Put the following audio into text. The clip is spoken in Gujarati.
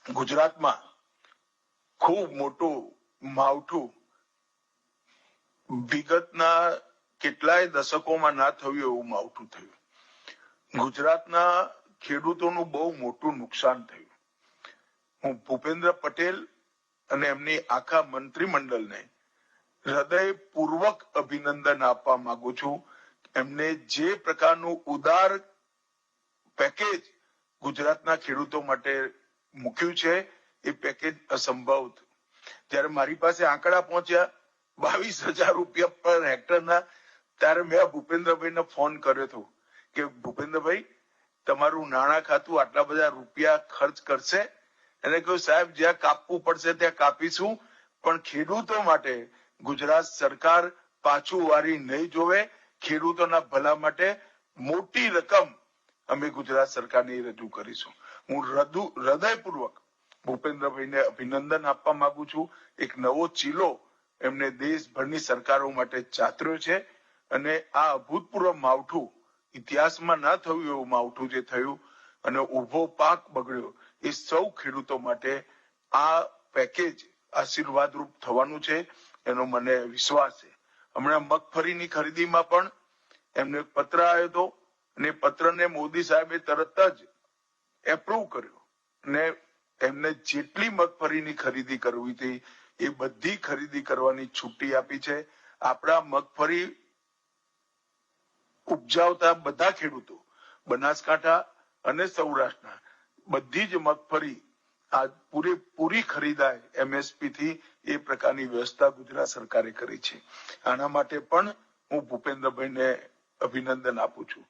ગુજરાતમાં ખૂબ મોટું માવઠું વિગતના કેટલાય દશકોમાં ના થયું એવું માવઠું થયું. ગુજરાતના ખેડૂતોનું બહુ મોટું નુકસાન થયું. હું ભૂપેન્દ્ર પટેલ અને એમની આખા મંત્રીમંડળને હૃદયપૂર્વક અભિનંદન આપવા માંગુ છું. એમને જે પ્રકારનું ઉદાર પેકેજ ગુજરાતના ખેડૂતો માટે મૂક્યું છે એ પેકેજ અસંભવ હતું. જ્યારે મારી પાસે આંકડા પહોંચ્યા 22,000 રૂપિયા પર હેક્ટરના, ત્યારે મેં ભૂપેન્દ્રભાઈને ફોન કર્યો હતો કે ભૂપેન્દ્રભાઈ, તમારું નાણાં ખાતું આટલા બધા રૂપિયા ખર્ચ કરશે? એને કહ્યું, સાહેબ, જ્યાં કાપવું પડશે ત્યાં કાપીશું, પણ ખેડૂતો માટે ગુજરાત સરકાર પાછું વારી નહીં જોવે. ખેડૂતોના ભલા માટે મોટી રકમ અમે ગુજરાત સરકારને રજૂ કરીશું. હું હૃદયપૂર્વક ભૂપેન્દ્રભાઈને અભિનંદન આપવા માંગુ છું. એક નવો ચીલો એમને દેશભરની સરકારો માટે ચાતર્યો છે અને આ અભૂતપૂર્વ માવઠું, ઇતિહાસમાં ના થયું એવું માવઠું જે થયું અને ઉભો પાક બગડ્યો, એ સૌ ખેડૂતો માટે આ પેકેજ આશીર્વાદરૂપ થવાનું છે, એનો મને વિશ્વાસ છે. હમણાં મગફળીની ખરીદીમાં પણ એમને પત્ર આવ્યો હતો અને પત્રને મોદી સાહેબે તરત જ એપ્રુવ કર્યો અને એમને જેટલી મગફળીની ખરીદી કરવી હતી એ બધી ખરીદી કરવાની છુટ્ટી આપી છે. આપણા મગફળી ઉપજાવતા બધા ખેડૂતો, બનાસકાંઠા અને સૌરાષ્ટ્રના, બધી જ મગફળી આ પૂરી ખરીદાય એમએસપી થી, એ પ્રકારની વ્યવસ્થા ગુજરાત સરકારે કરી છે. આના માટે પણ હું ભૂપેન્દ્રભાઈને અભિનંદન આપું છું.